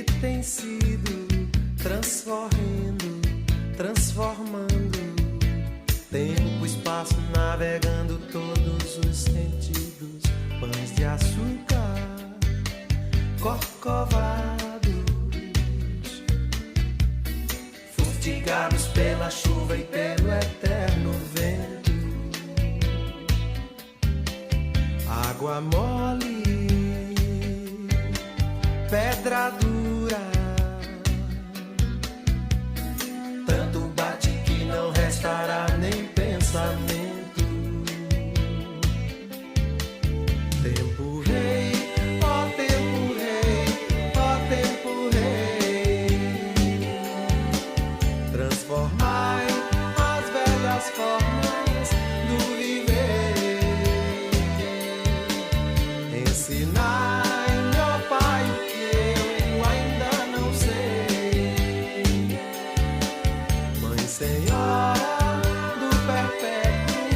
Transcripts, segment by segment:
que tem sido transcorrendo, transformando tempo, espaço, navegando todos os sentidos, pães de açúcar, corcovados, fustigados pela chuva e pelo eterno vento, água mole, pedra dura, tanto bate que não restará nem pensamento. Tempo rei, ó tempo rei, ó tempo rei, transformai as velhas formas do viver, ensinai, ó Pai, o que eu ainda não sei, Mãe Senhora do perpétuo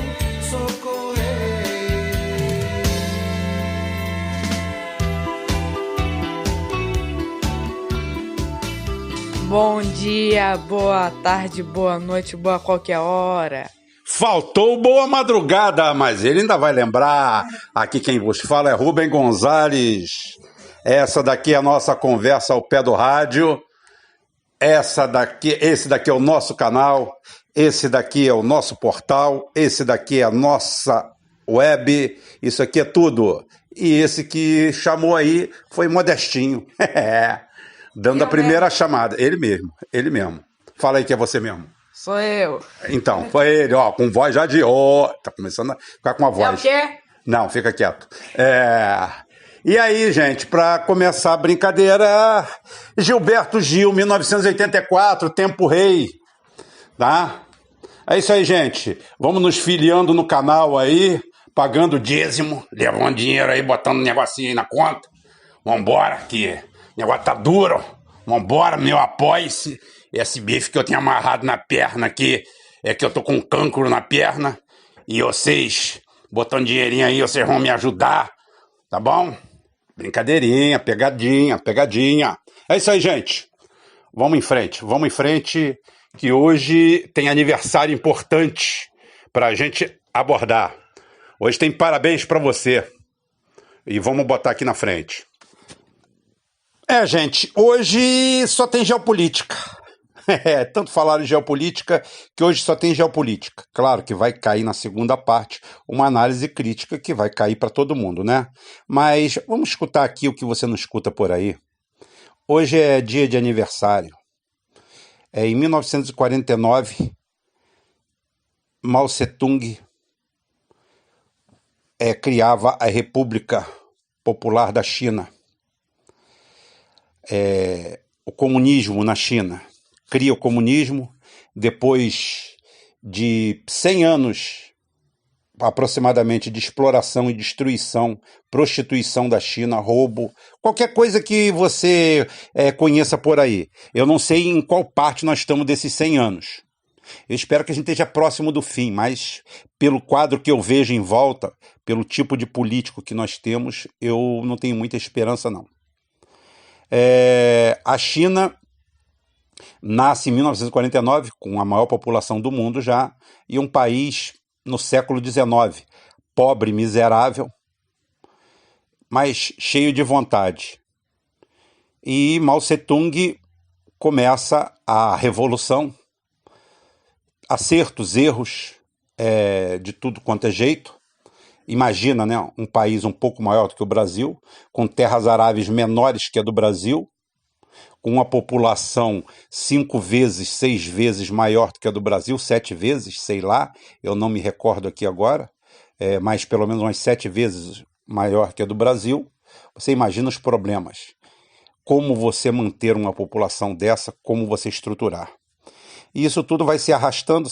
socorrei. Bom dia, boa tarde, boa noite, boa qualquer hora. Faltou boa madrugada, mas ele ainda vai lembrar. Aqui quem vos fala é Rubem Gonzalez. Essa daqui é a nossa conversa ao pé do rádio. Esse daqui é o nosso canal. Esse daqui é o nosso portal. Esse daqui é a nossa web. Isso aqui é tudo. E esse que chamou aí foi Modestinho. Dando a primeira chamada. Ele mesmo. Fala aí que é você mesmo. Sou eu. Então, foi ele, ó, com voz já de... tá começando a ficar com uma voz. É o quê? Não, fica quieto. E aí, gente, para começar a brincadeira, Gilberto Gil, 1984, Tempo Rei, tá? É isso aí, gente. Vamos nos filiando no canal aí, pagando dízimo, levando dinheiro aí, botando um negocinho aí na conta. Vambora, que o negócio tá duro. Vambora, meu, apoie-se. Esse bife que eu tenho amarrado na perna aqui, é que eu tô com um cancro na perna. E vocês, botando dinheirinho aí, vocês vão me ajudar, tá bom? Brincadeirinha, pegadinha. É isso aí, gente. Vamos em frente, que hoje tem aniversário importante pra gente abordar. Hoje tem parabéns pra você. E vamos botar aqui na frente. Gente, hoje só tem geopolítica. Tanto falaram em geopolítica que hoje só tem geopolítica. Claro que vai cair na segunda parte uma análise crítica que vai cair para todo mundo, né? Mas vamos escutar aqui o que você não escuta por aí. Hoje é dia de aniversário. Em 1949, Mao Tse-tung criava a República Popular da China. O comunismo na China. Cria o comunismo, depois de 100 anos, aproximadamente, de exploração e destruição, prostituição da China, roubo, qualquer coisa que você conheça por aí. Eu não sei em qual parte nós estamos desses 100 anos. Eu espero que a gente esteja próximo do fim, mas pelo quadro que eu vejo em volta, pelo tipo de político que nós temos, eu não tenho muita esperança, não. A China nasce em 1949, com a maior população do mundo já, e um país no século XIX, pobre, miserável, mas cheio de vontade. E Mao Tse-tung começa a revolução, acertos, erros, de tudo quanto é jeito. Imagina, né, um país um pouco maior do que o Brasil, com terras aráveis menores que a do Brasil, com uma população 5 vezes, 6 vezes maior do que a do Brasil, 7 vezes, sei lá, eu não me recordo aqui agora, mas pelo menos umas 7 vezes maior que a do Brasil. Você imagina os problemas. Como você manter uma população dessa, como você estruturar. E isso tudo vai se arrastando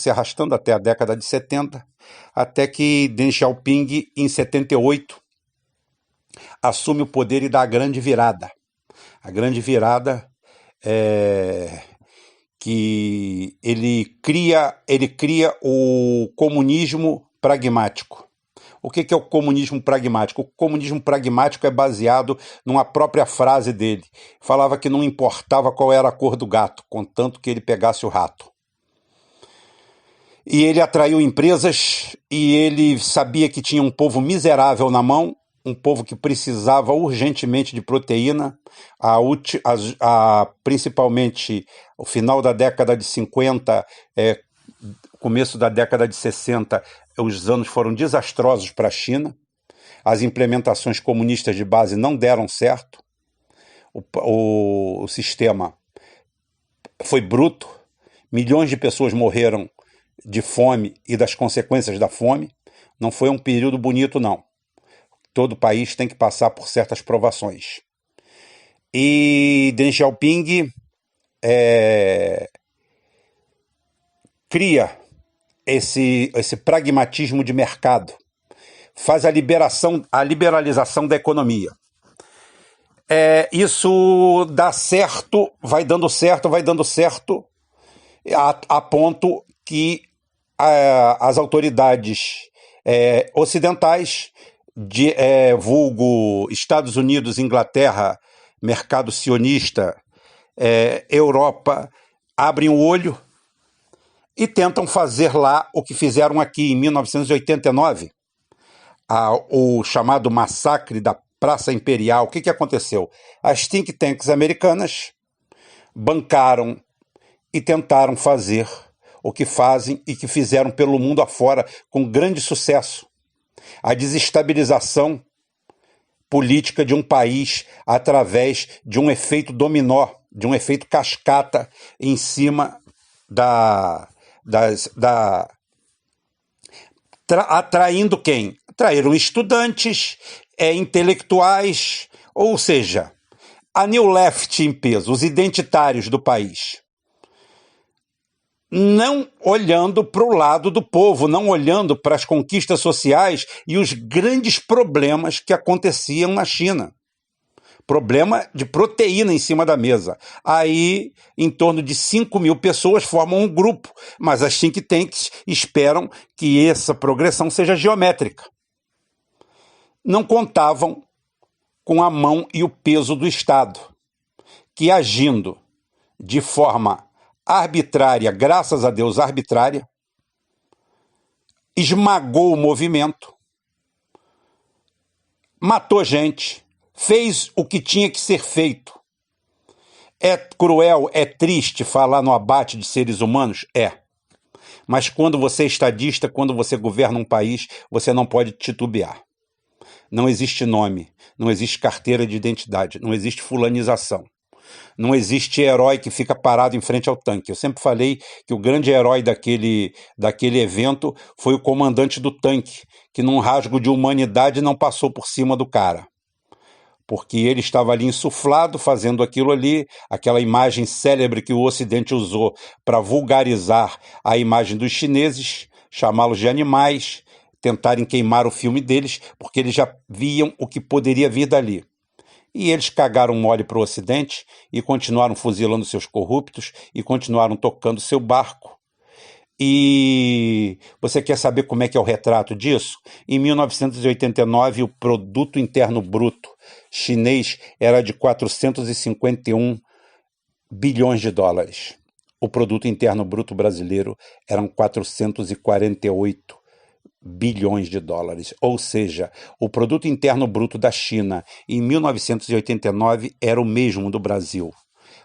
até a década de 70, até que Deng Xiaoping, em 78, assume o poder e dá a grande virada. A grande virada é que ele cria o comunismo pragmático. O que é o comunismo pragmático? O comunismo pragmático é baseado numa própria frase dele. Falava que não importava qual era a cor do gato, contanto que ele pegasse o rato. E ele atraiu empresas e ele sabia que tinha um povo miserável na mão, um povo que precisava urgentemente de proteína, principalmente o final da década de 50, começo da década de 60, os anos foram desastrosos para a China. As implementações comunistas de base não deram certo. O sistema foi bruto. Milhões de pessoas morreram de fome e das consequências da fome. Não foi um período bonito, não. Todo país tem que passar por certas provações. E Deng Xiaoping cria esse pragmatismo de mercado, faz a liberalização da economia. Isso dá certo, vai dando certo, a ponto que as autoridades ocidentais, vulgo Estados Unidos, Inglaterra, mercado sionista, Europa, abrem o olho e tentam fazer lá o que fizeram aqui em 1989, o chamado massacre da Praça Imperial. O que aconteceu? As think tanks americanas bancaram e tentaram fazer o que fazem e que fizeram pelo mundo afora com grande sucesso: a desestabilização política de um país através de um efeito dominó, de um efeito cascata em cima atraindo quem? Atraíram estudantes, intelectuais, ou seja, a New Left em peso, os identitários do país. Não olhando para o lado do povo, não olhando para as conquistas sociais e os grandes problemas que aconteciam na China. Problema de proteína em cima da mesa. Aí, em torno de 5 mil pessoas formam um grupo, mas as think tanks esperam que essa progressão seja geométrica. Não contavam com a mão e o peso do Estado, que, agindo de forma arbitrária, graças a Deus arbitrária, esmagou o movimento, matou gente, fez o que tinha que ser feito. É cruel, é triste falar no abate de seres humanos? É. Mas quando você é estadista, quando você governa um país, você não pode titubear. Não existe nome, não existe carteira de identidade, não existe fulanização. Não existe herói que fica parado em frente ao tanque. Eu sempre falei que o grande herói daquele evento foi o comandante do tanque, que num rasgo de humanidade não passou por cima do cara. Porque ele estava ali insuflado, fazendo aquilo ali, aquela imagem célebre que o Ocidente usou para vulgarizar a imagem dos chineses, chamá-los de animais, tentarem queimar o filme deles, porque eles já viam o que poderia vir dali. E eles cagaram mole para o Ocidente e continuaram fuzilando seus corruptos e continuaram tocando seu barco. E você quer saber como é que é o retrato disso? Em 1989, o produto interno bruto chinês era de 451 bilhões de dólares. O produto interno bruto brasileiro eram 448 bilhões de dólares. Ou seja, o produto interno bruto da China em 1989 era o mesmo do Brasil,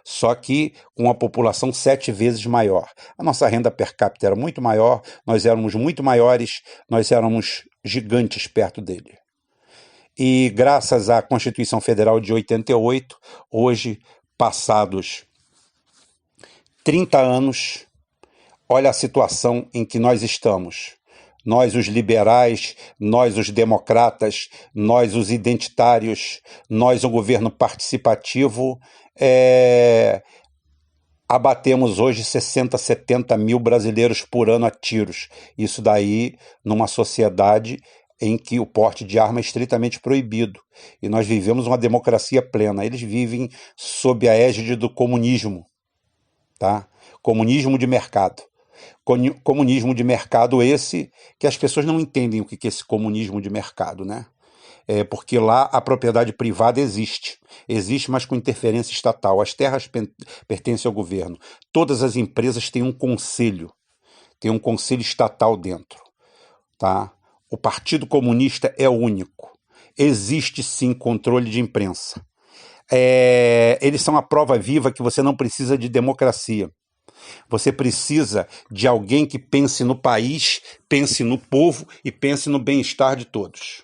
só que com uma população 7 vezes maior. A nossa renda per capita era muito maior, nós éramos muito maiores, nós éramos gigantes perto dele. E graças à Constituição Federal de 88, hoje, passados 30 anos, olha a situação em que nós estamos. Nós, os liberais, nós, os democratas, nós, os identitários, nós, o governo participativo, abatemos hoje 60, 70 mil brasileiros por ano a tiros. Isso daí numa sociedade em que o porte de arma é estritamente proibido. E nós vivemos uma democracia plena. Eles vivem sob a égide do comunismo, tá? Comunismo de mercado. Comunismo de mercado esse, que as pessoas não entendem o que é esse comunismo de mercado, né? Porque lá a propriedade privada existe, mas com interferência estatal. As terras pertencem ao governo. Todas as empresas têm um conselho estatal dentro, tá? O Partido Comunista é único. Existe sim controle de imprensa. Eles são a prova viva que você não precisa de democracia. Você precisa de alguém que pense no país, pense no povo e pense no bem-estar de todos.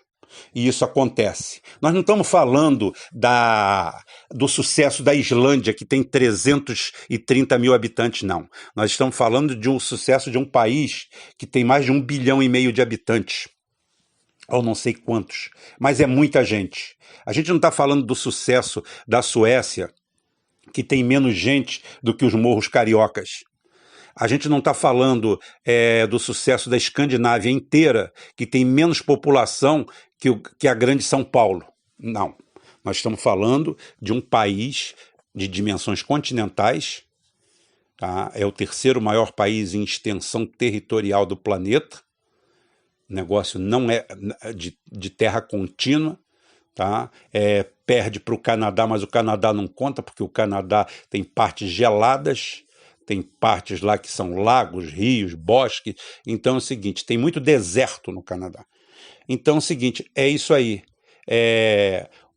E isso acontece. Nós não estamos falando do sucesso da Islândia, que tem 330 mil habitantes, não. Nós estamos falando de um sucesso de um país que tem mais de 1,5 bilhão de habitantes. Ou não sei quantos. Mas é muita gente. A gente não está falando do sucesso da Suécia, que tem menos gente do que os morros cariocas. A gente não está falando do sucesso da Escandinávia inteira, que tem menos população que a grande São Paulo. Não. Nós estamos falando de um país de dimensões continentais, tá? É o terceiro maior país em extensão territorial do planeta. O negócio não é de terra contínua. Tá? Perde para o Canadá, mas o Canadá não conta, porque o Canadá tem partes geladas, tem partes lá que são lagos, rios, bosques. Então é o seguinte, tem muito deserto no Canadá. Então é o seguinte, é isso aí.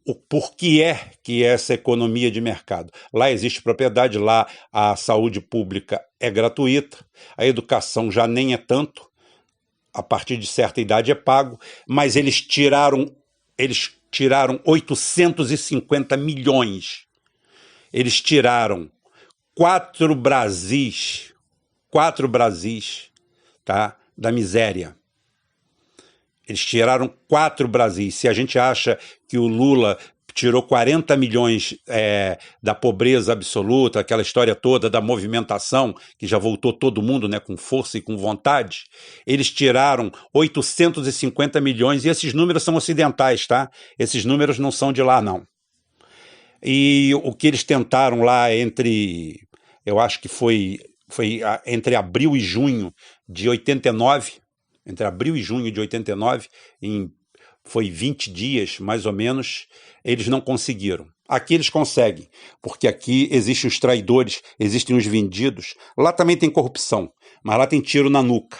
O porquê que essa economia de mercado. Lá existe propriedade, lá a saúde pública é gratuita, a educação já nem é tanto, a partir de certa idade é pago, mas eles tiraram 850 milhões. Eles tiraram 4 Brasis, tá, da miséria. Eles tiraram 4 Brasis. Se a gente acha que o Lula tirou 40 milhões da pobreza absoluta, aquela história toda da movimentação, que já voltou todo mundo, né, com força e com vontade, eles tiraram 850 milhões, e esses números são ocidentais, tá? Esses números não são de lá, não. E o que eles tentaram lá eu acho que foi entre abril e junho de 89, foi 20 dias, mais ou menos, eles não conseguiram. Aqui eles conseguem, porque aqui existem os traidores, existem os vendidos. Lá também tem corrupção, mas lá tem tiro na nuca.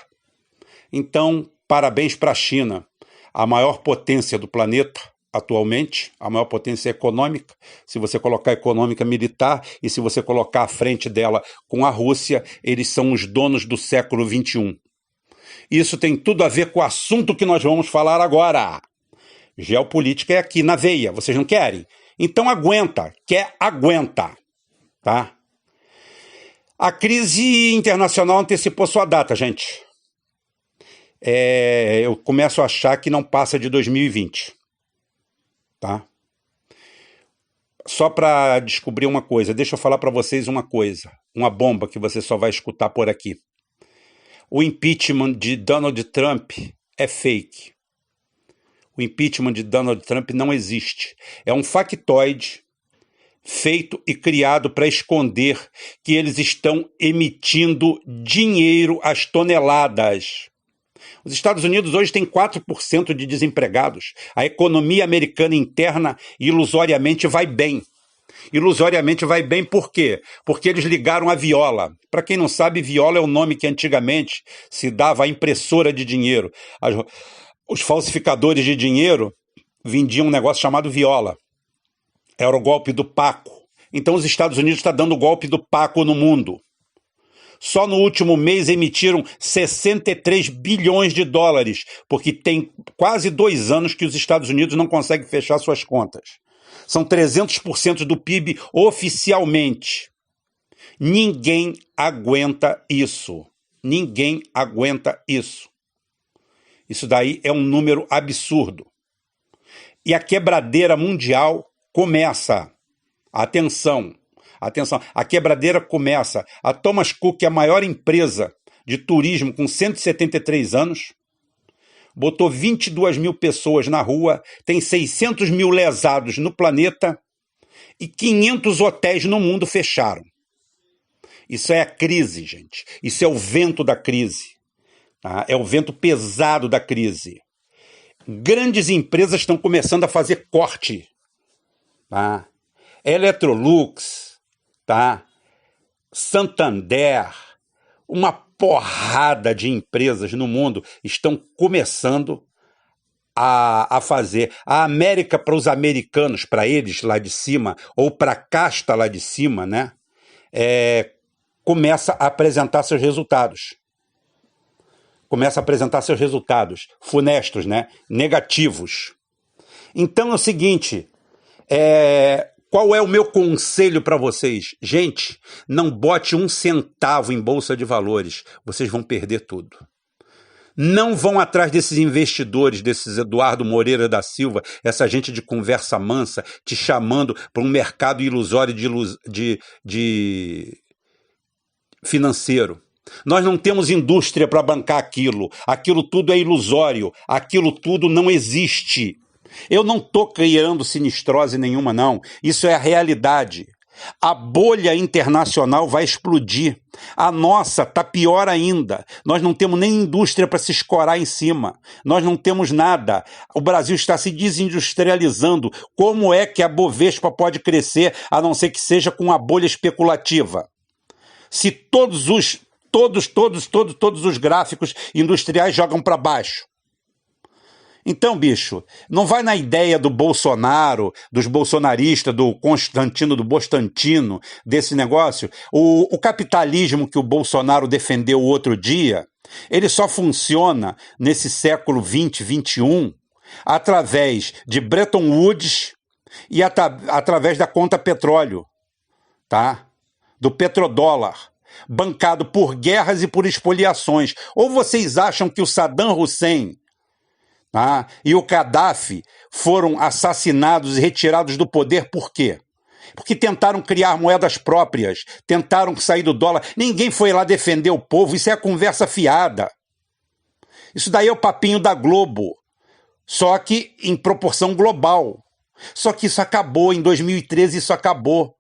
Então, parabéns para a China, a maior potência do planeta atualmente, a maior potência econômica. Se você colocar econômica militar e se você colocar à frente dela com a Rússia, eles são os donos do século XXI. Isso tem tudo a ver com o assunto que nós vamos falar agora. Geopolítica é aqui na veia, vocês não querem? Então aguenta, aguenta, tá? A crise internacional antecipou sua data, gente. Eu começo a achar que não passa de 2020, tá? Só para descobrir uma coisa, deixa eu falar para vocês uma coisa, uma bomba que você só vai escutar por aqui. O impeachment de Donald Trump é fake. O impeachment de Donald Trump não existe. É um factoide feito e criado para esconder que eles estão emitindo dinheiro às toneladas. Os Estados Unidos hoje têm 4% de desempregados. A economia americana interna ilusoriamente vai bem. Ilusoriamente vai bem por quê? Porque eles ligaram a viola. Para quem não sabe, viola é o nome que antigamente se dava à impressora de dinheiro. Os falsificadores de dinheiro vendiam um negócio chamado viola. Era o golpe do Paco. Então os Estados Unidos estão dando o golpe do Paco no mundo. Só no último mês emitiram 63 bilhões de dólares, porque tem quase 2 anos que os Estados Unidos não conseguem fechar suas contas. São 300% do PIB oficialmente. Ninguém aguenta isso. Ninguém aguenta isso. Isso daí é um número absurdo. E a quebradeira mundial começa. Atenção, a quebradeira começa. A Thomas Cook, a maior empresa de turismo com 173 anos, botou 22 mil pessoas na rua, tem 600 mil lesados no planeta e 500 hotéis no mundo fecharam. Isso é a crise, gente. Isso é o vento da crise. Tá? É o vento pesado da crise. Grandes empresas estão começando a fazer corte. Tá? Electrolux, tá? Santander, uma porrada de empresas no mundo estão começando a fazer. A América, para os americanos, para eles lá de cima, ou para a casta lá de cima, né? Começa a apresentar seus resultados. Começa a apresentar seus resultados funestos, né? Negativos. Então é o seguinte, qual é o meu conselho para vocês? Gente, não bote 1 centavo em bolsa de valores, vocês vão perder tudo. Não vão atrás desses investidores, desses Eduardo Moreira da Silva, essa gente de conversa mansa, te chamando para um mercado ilusório de financeiro. Nós não temos indústria para bancar aquilo. Aquilo tudo é ilusório. Aquilo tudo não existe. Eu não estou criando sinistrose nenhuma, não. Isso é a realidade. A bolha internacional vai explodir. A nossa está pior ainda. Nós não temos nem indústria para se escorar em cima. Nós não temos nada. O Brasil está se desindustrializando. Como é que a Bovespa pode crescer, a não ser que seja com a bolha especulativa? Se todos os gráficos industriais jogam para baixo. Então, bicho, não vai na ideia do Bolsonaro, dos bolsonaristas, do Constantino, do Bostantino, desse negócio. O capitalismo que o Bolsonaro defendeu outro dia, ele só funciona nesse século 20, 21, através de Bretton Woods e através da conta petróleo, tá? Do petrodólar, bancado por guerras e por expoliações. Ou vocês acham que o Saddam Hussein, tá, e o Gaddafi foram assassinados e retirados do poder por quê? Porque tentaram criar moedas próprias, tentaram sair do dólar. Ninguém foi lá defender o povo, isso é a conversa fiada. Isso daí é o papinho da Globo, só que em proporção global. Só que isso acabou, em 2013 isso acabou.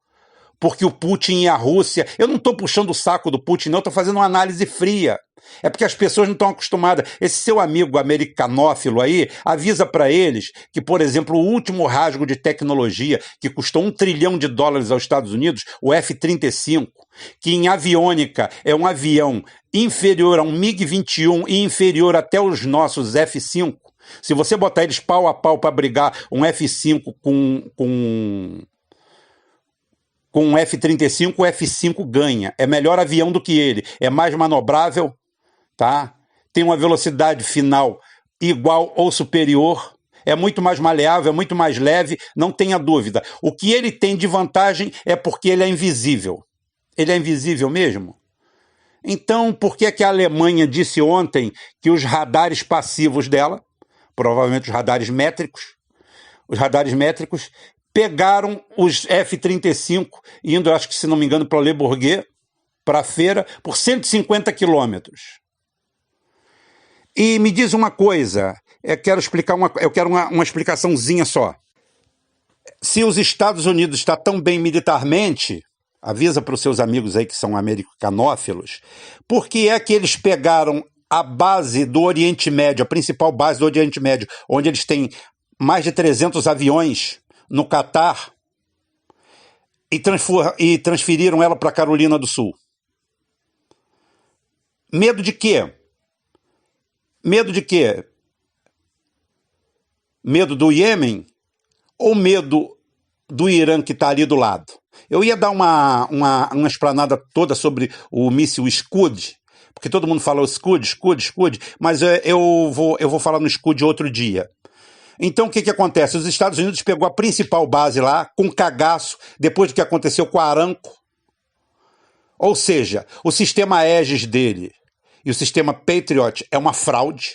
Porque o Putin e a Rússia... Eu não estou puxando o saco do Putin, não, estou fazendo uma análise fria. É porque as pessoas não estão acostumadas. Esse seu amigo americanófilo aí, avisa para eles que, por exemplo, o último rasgo de tecnologia, que custou $1 trilhão aos Estados Unidos, o F-35, que em aviônica é um avião inferior a um MiG-21 e inferior até os nossos F-5. Se você botar eles pau a pau para brigar um F-5 com um F-35, o F-5 ganha. É melhor avião do que ele. É mais manobrável, tá? Tem uma velocidade final igual ou superior. É muito mais maleável, é muito mais leve, não tenha dúvida. O que ele tem de vantagem é porque ele é invisível. Ele é invisível mesmo? Então, por que a Alemanha disse ontem que os radares passivos dela, provavelmente os radares métricos, pegaram os F-35, indo, acho que se não me engano, para Le Bourget, para a feira, por 150 quilômetros. E me diz uma coisa, eu quero uma explicaçãozinha só. Se os Estados Unidos está tão bem militarmente, avisa para os seus amigos aí que são americanófilos, por que é que eles pegaram a base do Oriente Médio, a principal base do Oriente Médio, onde eles têm mais de 300 aviões, no Catar, e transferiram ela para a Carolina do Sul? Medo de quê? Medo de quê? Medo do Iêmen ou medo do Irã que está ali do lado? Eu ia dar uma explanada toda sobre o míssil Scud, porque todo mundo fala o Scud, mas eu vou falar no Scud outro dia. Então, o que acontece? Os Estados Unidos pegou a principal base lá, com cagaço, depois do que aconteceu com a Aramco. Ou seja, o sistema Aegis dele e o sistema Patriot é uma fraude.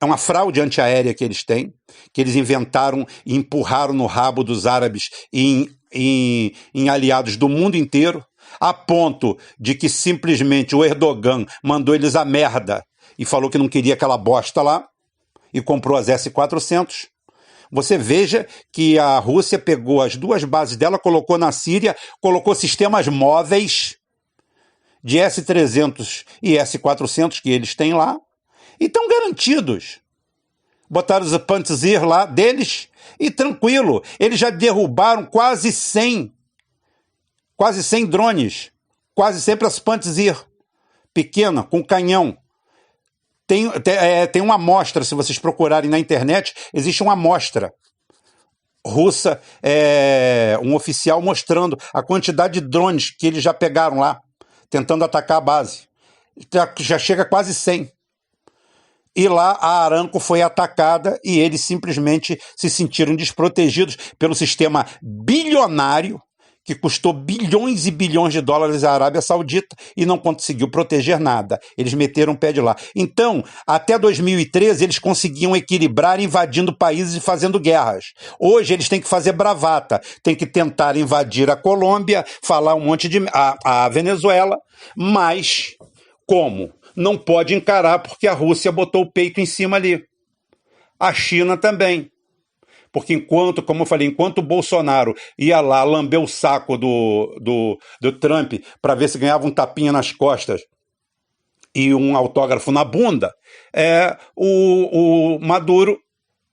É uma fraude antiaérea que eles têm, que eles inventaram e empurraram no rabo dos árabes e em aliados do mundo inteiro, a ponto de que simplesmente o Erdogan mandou eles a merda e falou que não queria aquela bosta lá, e comprou as S-400. Você veja que a Rússia pegou as duas bases dela, colocou na Síria, colocou sistemas móveis, de S-300 e S-400 que eles têm lá, e estão garantidos. Botaram os Pantsir lá deles e tranquilo. Eles já derrubaram quase 100 drones, quase sempre as Pantsir, pequena, com canhão. Tem uma amostra, se vocês procurarem na internet, existe uma amostra russa, um oficial mostrando a quantidade de drones que eles já pegaram lá, tentando atacar a base. Já chega a quase 100. E lá a Aramco foi atacada e eles simplesmente se sentiram desprotegidos pelo sistema bilionário que custou bilhões e bilhões de dólares à Arábia Saudita e não conseguiu proteger nada. Eles meteram o pé de lá. Então, até 2013, eles conseguiam equilibrar invadindo países e fazendo guerras. Hoje, eles têm que fazer bravata. Tem que tentar invadir a Colômbia, falar um monte de... a Venezuela, mas como? Não pode encarar porque a Rússia botou o peito em cima ali. A China também. Porque como eu falei, enquanto o Bolsonaro ia lá lamber o saco do Trump para ver se ganhava um tapinha nas costas e um autógrafo na bunda, o Maduro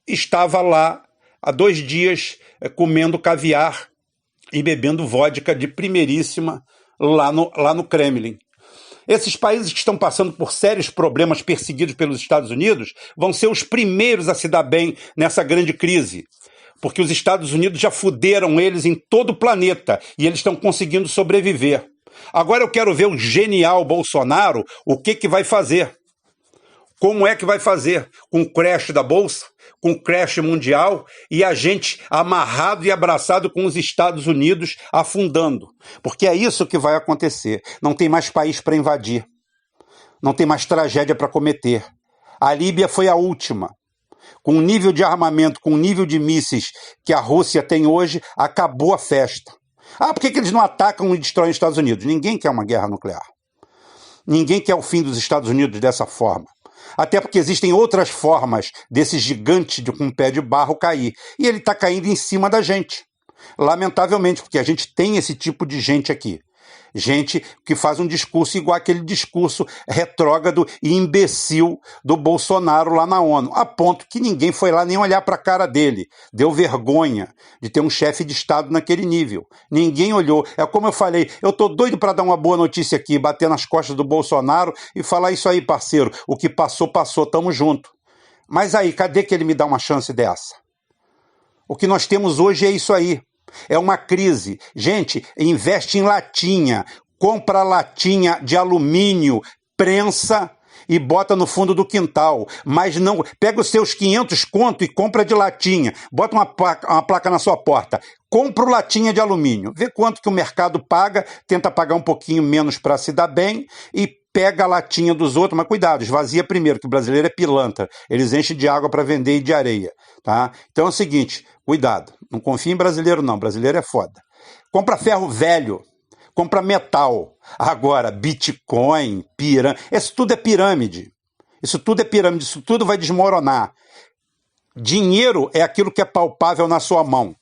estava lá há 2 dias comendo caviar e bebendo vodka de primeiríssima lá no Kremlin. Esses países que estão passando por sérios problemas perseguidos pelos Estados Unidos vão ser os primeiros a se dar bem nessa grande crise, porque os Estados Unidos já fuderam eles em todo o planeta e eles estão conseguindo sobreviver. Agora eu quero ver o genial Bolsonaro, o que vai fazer. Como é que vai fazer? Com o crash da Bolsa? Com o crash mundial? E a gente amarrado e abraçado com os Estados Unidos afundando. Porque é isso que vai acontecer. Não tem mais país para invadir. Não tem mais tragédia para cometer. A Líbia foi a última. Com o nível de armamento, com o nível de mísseis que a Rússia tem hoje, acabou a festa. Por que eles não atacam e destroem os Estados Unidos? Ninguém quer uma guerra nuclear. Ninguém quer o fim dos Estados Unidos dessa forma. Até porque existem outras formas desse gigante com um pé de barro cair. E ele está caindo em cima da gente. Lamentavelmente, porque a gente tem esse tipo de gente aqui. Gente que faz um discurso igual aquele discurso retrógrado e imbecil do Bolsonaro lá na ONU, a ponto que ninguém foi lá nem olhar para a cara dele. Deu vergonha de ter um chefe de Estado naquele nível. Ninguém olhou. É como eu falei, eu tô doido para dar uma boa notícia aqui, bater nas costas do Bolsonaro e falar isso aí, parceiro. O que passou, passou, tamo junto. Mas aí, cadê que ele me dá uma chance dessa? O que nós temos hoje é isso aí. É uma crise. Gente, investe em latinha, compra latinha de alumínio, prensa e bota no fundo do quintal. Mas não, pega os seus 500 conto e compra de latinha. Bota uma placa na sua porta. Compra latinha de alumínio. Vê quanto que o mercado paga, tenta pagar um pouquinho menos para se dar bem e pega a latinha dos outros, mas cuidado, esvazia primeiro, que o brasileiro é pilantra. Eles enchem de água para vender e de areia. Tá? Então é o seguinte, cuidado. Não confia em brasileiro não, brasileiro é foda. Compra ferro velho, compra metal. Agora, Bitcoin, pirâmide, isso tudo é pirâmide. Isso tudo é pirâmide, isso tudo vai desmoronar. Dinheiro é aquilo que é palpável na sua mão.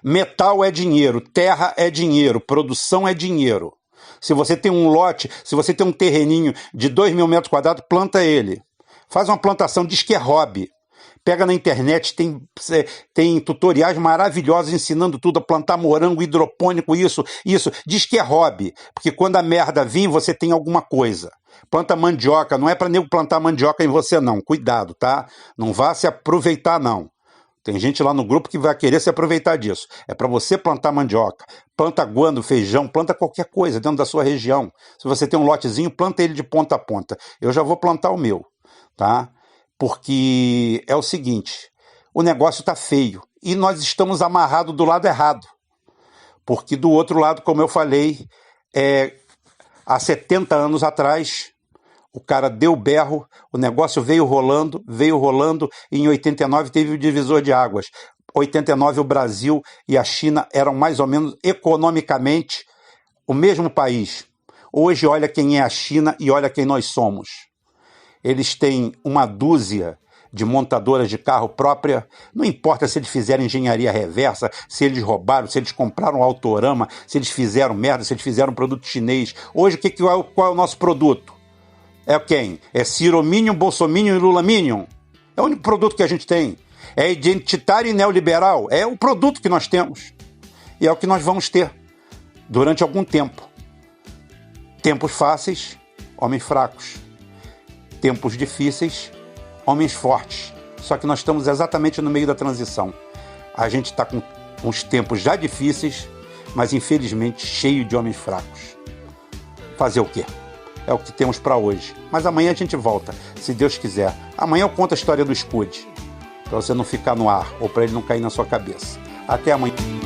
Metal é dinheiro, terra é dinheiro, produção é dinheiro. Se você tem um lote, se você tem um terreninho de 2.000 metros quadrados, planta ele. Faz uma plantação, diz que é hobby. Pega na internet, tem tutoriais maravilhosos ensinando tudo a plantar morango, hidropônico, isso. Diz que é hobby, porque quando a merda vir, você tem alguma coisa. Planta mandioca, não é para nego plantar mandioca em você não, cuidado, tá? Não vá se aproveitar não. Tem gente lá no grupo que vai querer se aproveitar disso. É para você plantar mandioca, planta guando, feijão, planta qualquer coisa dentro da sua região. Se você tem um lotezinho, planta ele de ponta a ponta. Eu já vou plantar o meu, tá? Porque é o seguinte, o negócio está feio e nós estamos amarrados do lado errado. Porque do outro lado, como eu falei, há 70 anos atrás, o cara deu berro, o negócio veio rolando, e em 89 teve o divisor de águas. 89 o Brasil e a China eram mais ou menos economicamente o mesmo país. Hoje olha quem é a China e olha quem nós somos. Eles têm uma dúzia de montadoras de carro própria, não importa se eles fizeram engenharia reversa, se eles roubaram, se eles compraram um Autorama, se eles fizeram merda, se eles fizeram um produto chinês. Hoje, qual é o nosso produto? É quem? É Cirominion, Bolsominion e Lulaminion? É o único produto que a gente tem. É identitário e neoliberal. É o produto que nós temos. E é o que nós vamos ter durante algum tempo. Tempos fáceis, homens fracos. Tempos difíceis, homens fortes. Só que nós estamos exatamente no meio da transição. A gente está com uns tempos já difíceis, mas infelizmente cheio de homens fracos. Fazer o quê? É o que temos para hoje. Mas amanhã a gente volta, se Deus quiser. Amanhã eu conto a história do Scud, para você não ficar no ar ou para ele não cair na sua cabeça. Até amanhã.